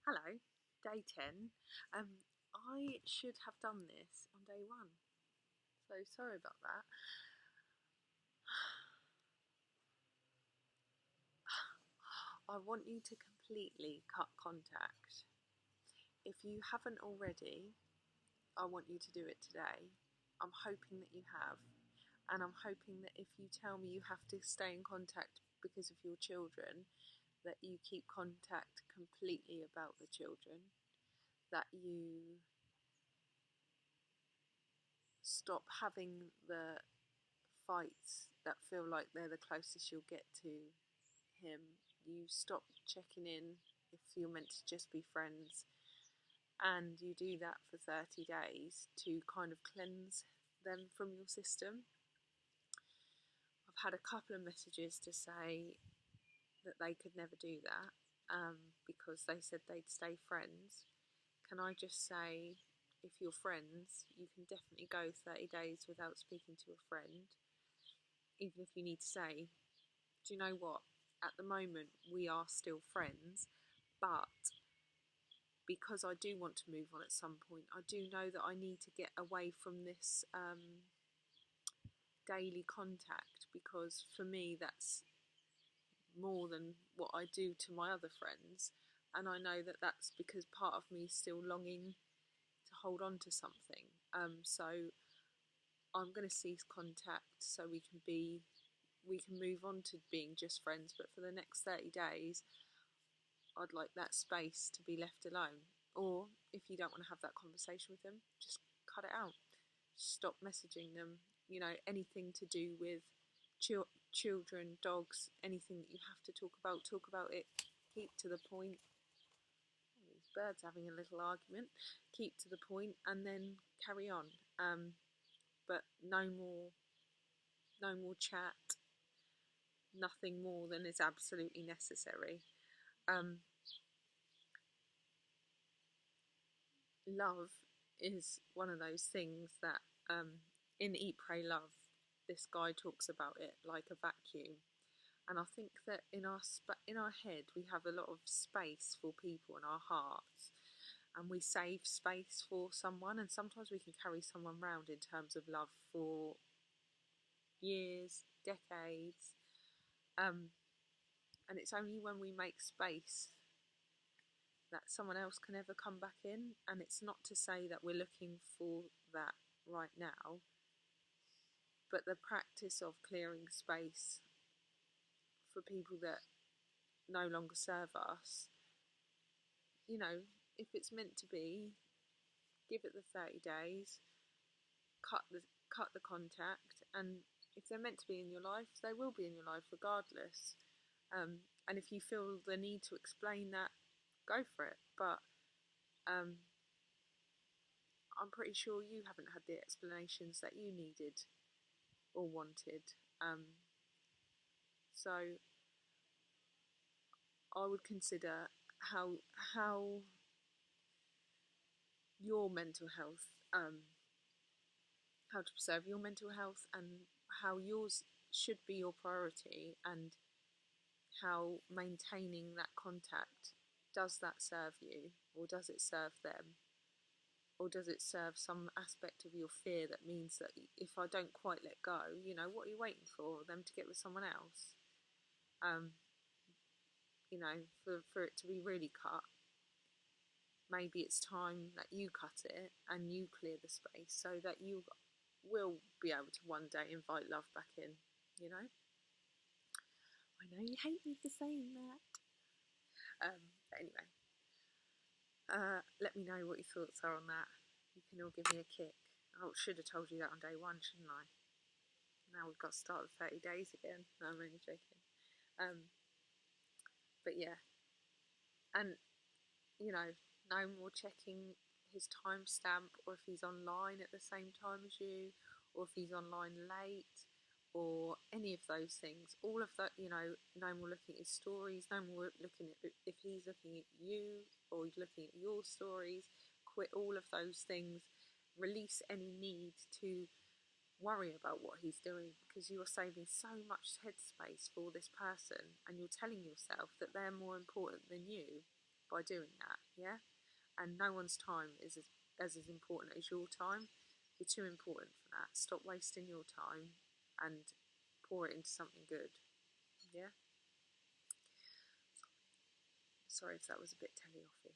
Hello, day 10. I should have done this on day 1, so sorry about that. I want you to completely cut contact. If you haven't already, I want you to do it today. I'm hoping that you have, and I'm hoping that if you tell me you have to stay in contact because of your children, that you keep contact completely about the children, that you stop having the fights that feel like they're the closest you'll get to him. You stop checking in if you're meant to just be friends, and you do that for 30 days to kind of cleanse them from your system. I've had a couple of messages to say that they could never do that because they said they'd stay friends. Can I just say, if you're friends, you can definitely go 30 days without speaking to a friend, even if you need to say, do you know what, at the moment we are still friends, but because I do want to move on at some point, I do know that I need to get away from this daily contact, because for me that's more than what I do to my other friends, and I know that that's because part of me is still longing to hold on to something. So I'm going to cease contact so we can move on to being just friends, but for the next 30 days I'd like that space to be left alone. Or if you don't want to have that conversation with them, just cut it out. Stop messaging them. You know, anything to do with children, dogs, anything that you have to talk about it. Keep to the point. These birds having a little argument. Keep to the point and then carry on. But no more chat. Nothing more than is absolutely necessary. Love is one of those things that in Eat, Pray, Love, this guy talks about it like a vacuum. And I think that in our head we have a lot of space for people in our hearts, and we save space for someone, and sometimes we can carry someone round in terms of love for years, decades, and it's only when we make space that someone else can ever come back in. And it's not to say that we're looking for that right now, but the practice of clearing space for people that no longer serve us, you know, if it's meant to be, give it the 30 days, cut the contact, and if they're meant to be in your life, they will be in your life regardless. And if you feel the need to explain that, go for it. But I'm pretty sure you haven't had the explanations that you needed or wanted. So I would consider how your mental health, how to preserve your mental health, and how yours should be your priority, and how maintaining that contact, does that serve you, or does it serve them, or does it serve some aspect of your fear that means that if I don't quite let go, you know, what are you waiting for? Them to get with someone else? You know, for it to be really cut, maybe it's time that you cut it and you clear the space so that you will be able to one day invite love back in, you know? I know you hate me for saying that. But anyway, let me know what your thoughts are on that. You can all give me a kick. I should have told you that on day 1, shouldn't I? Now we've got to start the 30 days again. No, I'm only joking. But yeah, and you know, no more checking his timestamp, or if he's online at the same time as you, or if he's online late, or any of those things. All of that, you know, no more looking at his stories, no more looking at if he's looking at you or he's looking at your stories. Quit all of those things. Release any need to worry about what he's doing, because you are saving so much headspace for this person, and you're telling yourself that they're more important than you by doing that, yeah? And no one's time is as important as your time. You're too important for that. Stop wasting your time and pour it into something good, yeah? Sorry if that was a bit telly-offy.